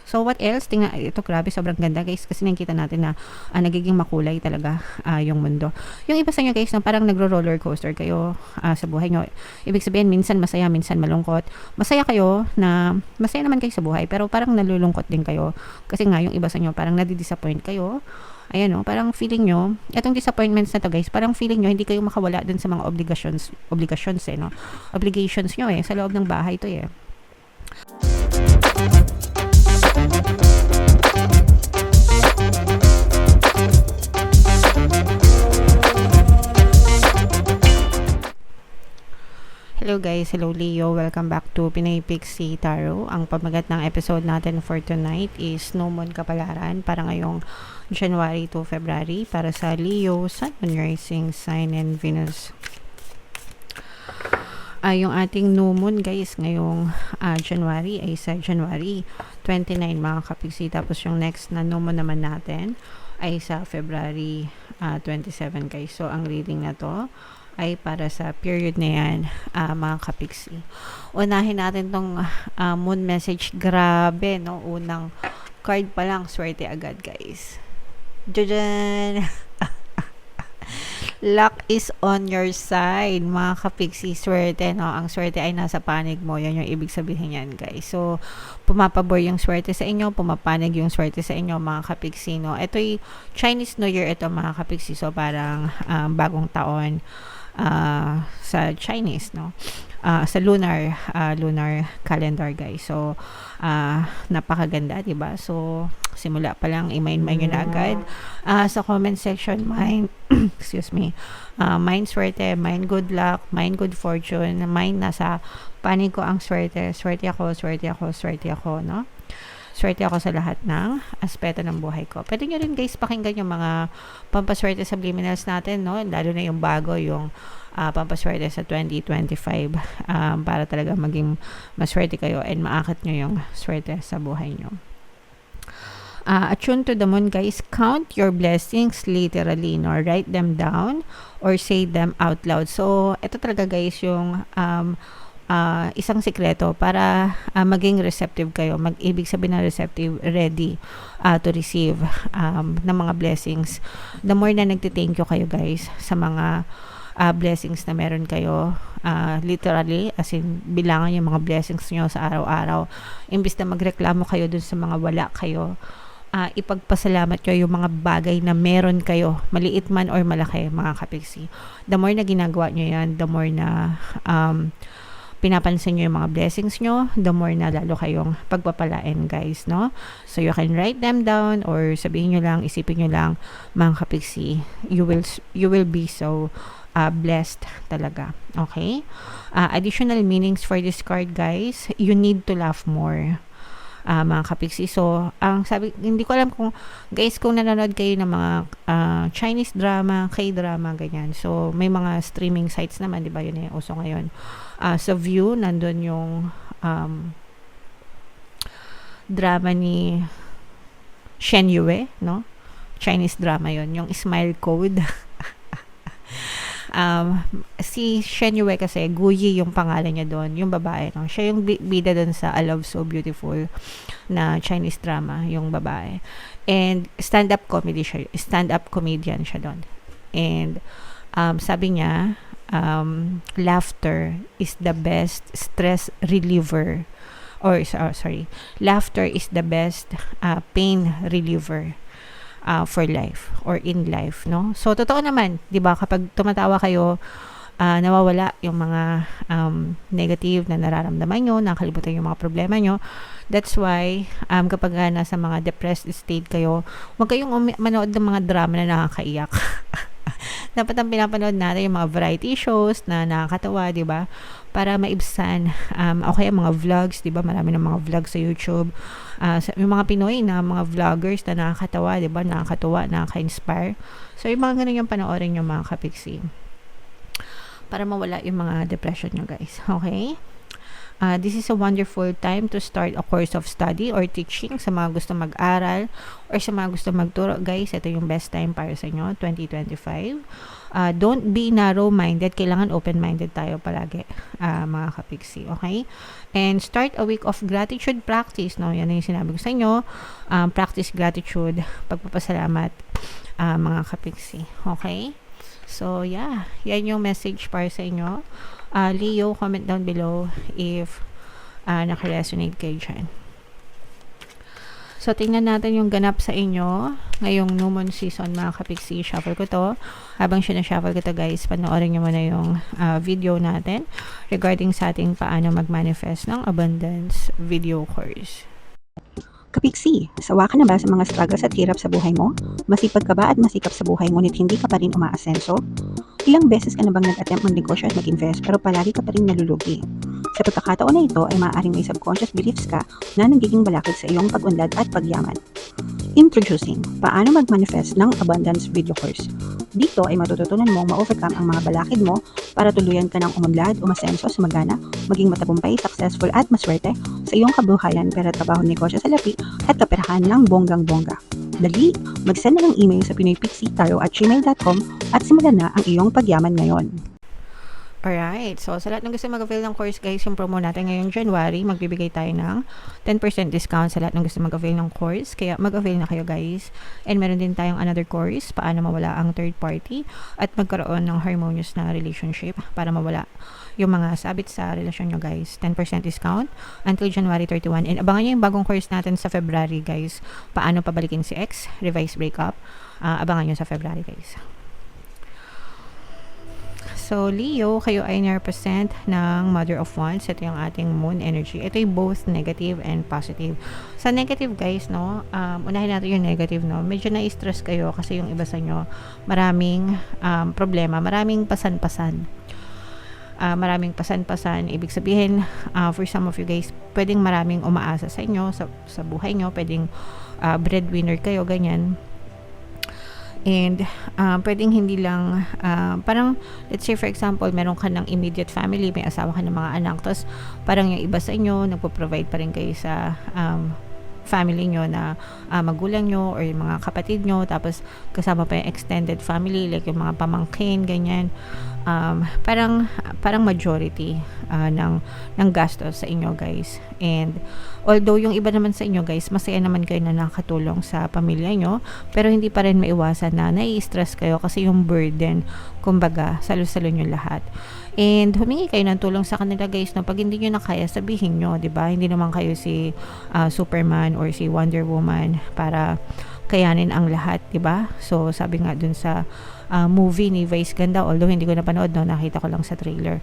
So, what else? Tingnan, ito grabe, sobrang ganda guys, kasi nakikita natin na nagiging makulay talaga yung mundo. Yung iba sa inyo guys, na parang nagro-roller coaster kayo sa buhay nyo. Ibig sabihin, minsan masaya, minsan malungkot. Masaya kayo na, masaya naman kayo sa buhay, pero parang nalulungkot din kayo. Kasi nga, yung iba sa inyo, parang nadidisappoint kayo. Ayan o, parang feeling nyo, itong disappointments na to guys, parang feeling nyo, hindi kayo makawala dun sa mga obligations no? Obligations nyo sa loob ng bahay to Hello guys, hello Leo, welcome back to Pinay Pixie Tarot. Ang pamagat ng episode natin for tonight is No Moon Kapalaran para ngayong January to February para sa Leo, Sun, Moon, Rising, Sign, and Venus. Yung ating No Moon guys ngayong January ay sa January 29 mga kapixie. Tapos yung next na No Moon naman natin ay sa February 27 guys. So ang reading na to ay para sa period na yan, mga kapixie. Unahin natin tong moon message. Grabe, no? Unang card pa lang, swerte agad, guys. Jajan! Luck is on your side, mga kapixie. Swerte, no? Ang swerte ay nasa panig mo. Yan yung ibig sabihin yan, guys. So, pumapabor yung swerte sa inyo, pumapanig yung swerte sa inyo, mga kapixie, no? Ito'y Chinese New Year, ito, mga kapixie. So, parang bagong taon sa Chinese, no? Sa lunar calendar, guys. So napakaganda, 'di ba? So simula pa lang i-mind nyo na agad sa comment section, mind excuse me, mind swerte, mind good luck, mind good fortune, mind nasa panig ko ang swerte, swerte ako, no? Swerte ako sa lahat ng aspeto ng buhay ko. Pwede nyo rin guys pakinggan yung mga pampaswerte subliminals natin, no? Lalo na yung bago, yung pampaswerte sa 2025 para talaga maging maswerte kayo and maakit nyo yung swerte sa buhay nyo. Attune to the moon guys, count your blessings literally, no? Write them down or say them out loud. So, ito talaga guys yung isang sikreto para maging receptive kayo. Ibig sabihin na receptive, ready to receive ng mga blessings. The more na nagtithank you kayo guys sa mga blessings na meron kayo, literally, as in bilangan yung mga blessings nyo sa araw-araw. Imbis na magreklamo kayo dun sa mga wala kayo, ipagpasalamat nyo yung mga bagay na meron kayo, maliit man or malaki, mga kapixie. The more na ginagawa nyo yan, the more na pinapansin nyo yung mga blessings nyo, the more na lalo kayong pagpapalain guys, no? So you can write them down or sabihin nyo lang, isipin nyo lang, mga kapixie, you will be so blessed talaga. Okay? Additional meanings for this card guys, you need to laugh more, mga kapixie. So, ang sabi, hindi ko alam kung guys, kung nanonood kayo ng mga Chinese drama, K-drama, ganyan. So, may mga streaming sites naman, di ba? Yun yung uso ngayon. Sa View, nandun yung drama ni Shen Yue, no? Chinese drama yon, yung Smile Code. Si Shen Yue kasi, Guyi yung pangalan niya doon, yung babae, no? Siya yung bida doon sa I Love So Beautiful na Chinese drama, yung babae. And stand-up comedian siya doon. And sabi niya, laughter is the best stress reliever, or laughter is the best pain reliever for life or in life, no? So totoo naman, 'di ba, kapag tumatawa kayo, nawawala yung mga negative na nararamdaman nyo, nakalimutan yung mga problema nyo. That's why kapag nasa mga depressed state kayo, huwag kayong manood ng mga drama na nakakaiyak. Dapat ang pinapanood natin yung mga variety shows na nakakatawa, di ba? Para maibsan. Okay, mga vlogs, di ba? Marami ng mga vlogs sa YouTube. Yung mga Pinoy na mga vloggers na nakakatawa, di ba? Nakakatuwa, nakaka-inspire. So, yung mga ganun yung panoorin yung mga kapixie. Para mawala yung mga depression nyo, guys. Okay? This is a wonderful time to start a course of study or teaching sa mga gusto mag-aral or sa mga gusto magturo. Guys, ito yung best time para sa inyo, 2025. Don't be narrow-minded. Kailangan open-minded tayo palagi, mga kapiksi. Okay? And start a week of gratitude practice. No? Yan yung sinabi ko sa inyo. Practice gratitude, pagpapasalamat, mga kapiksi. Okay? So, yeah. Yan yung message para sa inyo. Leo, comment down below if naka-resonate kayo dyan. So, tingnan natin yung ganap sa inyo ngayong new moon season, mga kapiksi. Shuffle ko to. Habang sinashuffle ko to, guys, panoorin nyo muna yung video natin regarding sa ating paano mag-manifest ng abundance video course. Kapiksi, sawa ka na ba sa mga struggles at hirap sa buhay mo? Masipag ka ba at masikap sa buhay ngunit hindi ka pa rin umaasenso? Ilang beses ka na bang nag-attempt mag-negosyo at mag-invest pero palagi ka pa rin nalulugi? Sa pagkakataon na ito ay maaaring may subconscious beliefs ka na nagiging balakid sa iyong pag-unlad at pagyaman. Introducing, paano mag-manifest ng abundance video course. Dito ay matututunan mong ma-overcome ang mga balakid mo para tuluyan ka ng umunlad, umasenso, sumagana, maging matagumpay, successful at maswerte sa iyong kabuhayan, pera, trabaho, negosyo sa lapi at kaperahan ng bonggang-bongga. Dali, mag-send na ng email sa pinoypixie@gmail.com at simulan na ang iyong pagyaman ngayon. Alright, so sa lahat ng gusto mag-avail ng course, guys, yung promo natin ngayong January, magbibigay tayo ng 10% discount sa lahat ng gusto mag-avail ng course. Kaya mag-avail na kayo, guys. And meron din tayong another course, paano mawala ang third party at magkaroon ng harmonious na relationship para mawala yung mga sabit sa relasyon nyo, guys. 10% discount until January 31. And abangan nyo yung bagong course natin sa February, guys. Paano pabalikin si ex, revise breakup. Abangan nyo sa February, guys. So, Leo, kayo ay na-represent ng Mother of Wands. Ito yung ating moon energy. Ito yung both negative and positive. Sa negative, guys, no, unahin natin yung negative, no. Medyo na-stress kayo kasi yung iba sa inyo, maraming problema, maraming pasan-pasan. Maraming pasan-pasan. Ibig sabihin, for some of you guys, pwedeng maraming umaasa sa inyo, sa buhay nyo. Pwedeng breadwinner kayo, ganyan. And pwedeng hindi lang parang let's say for example meron ka ng immediate family, may asawa ka ng mga anak, tapos parang yung iba sa inyo nagpo-provide pa rin kayo sa family nyo na magulang nyo or yung mga kapatid nyo, tapos kasama pa yung extended family like yung mga pamangkin, ganyan. Parang majority ng gastos sa inyo, guys. And although yung iba naman sa inyo, guys, masaya naman kayo na nakatulong sa pamilya nyo, pero hindi pa rin maiwasan na nai-stress kayo kasi yung burden, kumbaga, salo-salo nyo lahat. And humingi kayo ng tulong sa kanila, guys, na pag hindi nyo na kaya, sabihin nyo, 'di ba? Hindi naman kayo si Superman or si Wonder Woman para kayanin ang lahat, 'di ba? So sabi nga dun sa movie ni Vice Ganda, although hindi ko napanood, no, nakita ko lang sa trailer.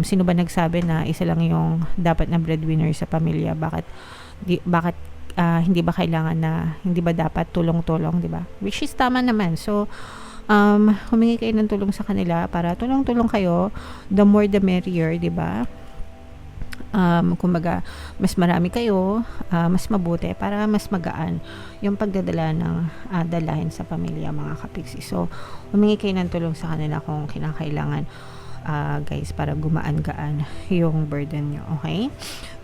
Sino ba nagsabi na isa lang yung dapat na breadwinner sa pamilya? Bakit hindi ba kailangan na, hindi ba dapat tulong-tulong, 'di ba? Which is tama naman. So humingi kayo ng tulong sa kanila para tulong-tulong kayo, the more the merrier, 'di ba? Kumbaga, mas marami kayo, mas mabuti para mas magaan yung pagdadala ng dalahin sa pamilya, mga kapiksi. So, humingi kayo ng tulong sa kanila kung kinakailangan, guys, para gumaan-gaan yung burden nyo, okay?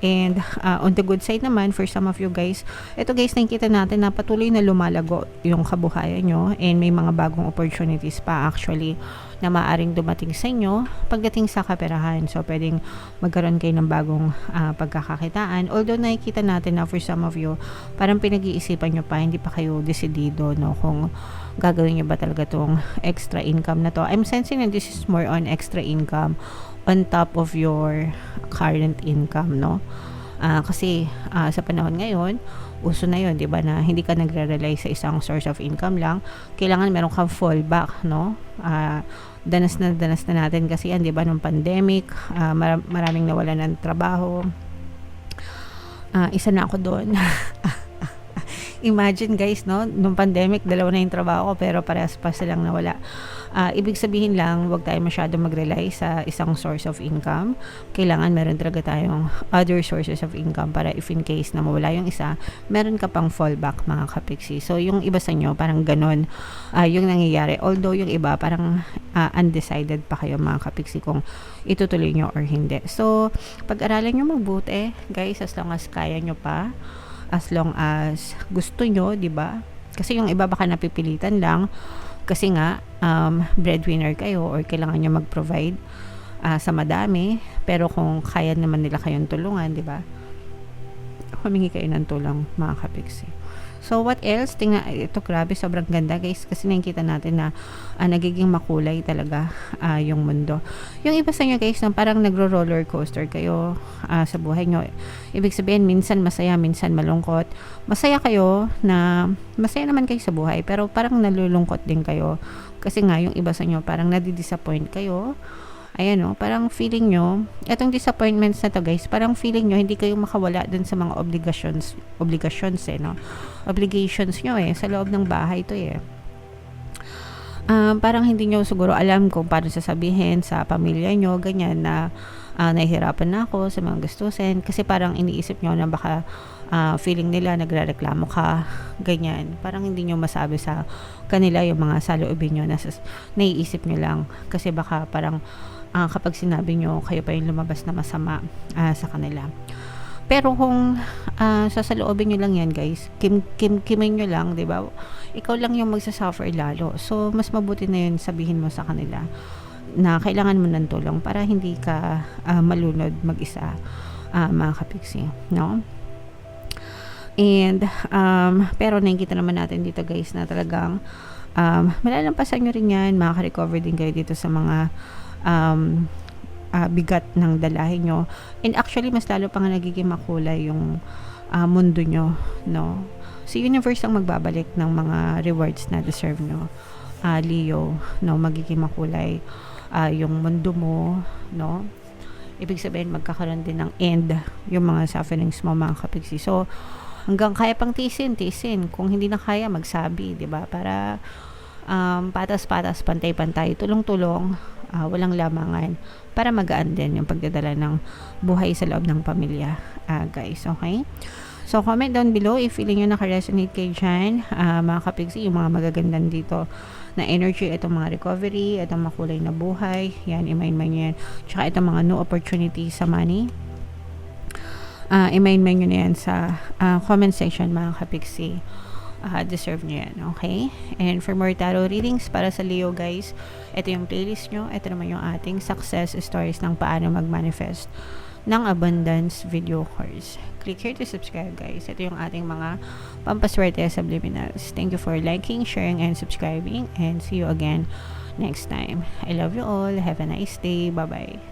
And on the good side naman, for some of you guys, ito, guys, nakikita natin na patuloy na lumalago yung kabuhayan nyo and may mga bagong opportunities pa actually na maaaring dumating sa inyo pagdating sa kaperahan. So, pwedeng magkaroon kayo ng bagong pagkakakitaan. Although, nakikita natin na for some of you, parang pinag-iisipan nyo pa, hindi pa kayo desidido, no, kung gagawin nyo ba talaga tong extra income na to. I'm sensing that this is more on extra income on top of your current income, no? Kasi sa panahon ngayon, uso na yun, di ba, na hindi ka nagre-rely sa isang source of income lang. Kailangan meron kang fallback, no? Danas na natin kasi yan, di ba, nung pandemic, maraming nawalan ng trabaho. Isa na ako doon. Imagine, guys, no, nung pandemic, 2 na yung trabaho ko pero parehas pa silang nawala. Ibig sabihin lang, huwag tayo masyado mag-rely sa isang source of income. Kailangan meron talaga tayong other sources of income para if in case na mawala yung isa, meron ka pang fallback mga kapiksi. So yung iba sa inyo, parang ganon yung nangyayari. Although yung iba, parang undecided pa kayo mga kapiksi kung itutuloy nyo or hindi. So, pag-aralan nyo mabuti, guys, as long as kaya nyo pa, as long as gusto nyo, di ba? Kasi yung iba baka napipilitan lang kasi nga breadwinner kayo or kailangan nyo mag-provide sa madami, pero kung kaya naman nila kayong tulungan, di ba? Humingi kayo ng tulong mga kapiksi. So, what else? Tingnan, ito grabe, sobrang ganda guys kasi nakikita natin na nagiging makulay talaga yung mundo. Yung iba sa inyo guys, na parang nagro-roller coaster kayo sa buhay nyo. Ibig sabihin, minsan masaya, minsan malungkot. Masaya kayo na, masaya naman kayo sa buhay, pero parang nalulungkot din kayo. Kasi nga, yung iba sa inyo, parang nadi-disappoint kayo. Ayan o, parang feeling nyo, etong disappointments na to guys, parang feeling nyo, hindi kayo makawala dun sa mga obligations no? Obligations nyo sa loob ng bahay to parang hindi nyo siguro alam kung paano sasabihin sa pamilya nyo, ganyan na nahihirapan na ako sa mga gastusin, kasi parang iniisip nyo na baka feeling nila nagrereklamo ka, ganyan. Parang hindi nyo masabi sa kanila yung mga saloobin nyo na naiisip nyo lang, kasi baka parang kapag sinabi nyo, kayo pa yung lumabas na masama sa kanila. Pero kung sasaloobin nyo lang yan guys, kimin nyo lang, di ba? Ikaw lang yung magsasuffer lalo. So, mas mabuti na yun sabihin mo sa kanila na kailangan mo ng tulong para hindi ka malunod mag-isa, mga kapiksi, no? And, pero nakikita naman natin dito guys na talagang malalampasan nyo rin yan, makaka-recover din kayo dito sa mga bigat ng dalahin nyo. And actually, mas lalo pa nga nagiging makulay yung mundo nyo, no? Si universe ang magbabalik ng mga rewards na deserve nyo, Leo, no? Magiging makulay yung mundo mo, no? Ibig sabihin, magkakaroon din ng end yung mga sufferings mo, mga kapiksi. So, hanggang kaya pang tisin. Kung hindi na kaya, magsabi, di ba? Para patas-patas, pantay-pantay, tulong-tulong, walang lamangan, para magaan din yung pagdadala ng buhay sa loob ng pamilya, guys, okay? So, comment down below if feeling nyo naka-resonate kayo dyan, mga kapiksi, yung mga magagandang dito na energy, itong mga recovery, itong makulay na buhay, yan, i-mind yan, tsaka itong mga new opportunities sa money, i-mind nyo na yan sa comment section, mga kapiksi. Deserve nyo yan, okay? And for more tarot readings para sa Leo guys, ito yung playlist nyo, ito naman yung ating success stories ng paano mag-manifest ng abundance video course. Click here to subscribe guys. Ito yung ating mga pampaswerte subliminals. Thank you for liking, sharing, and subscribing, and see you again next time. I love you all. Have a nice day. Bye-bye.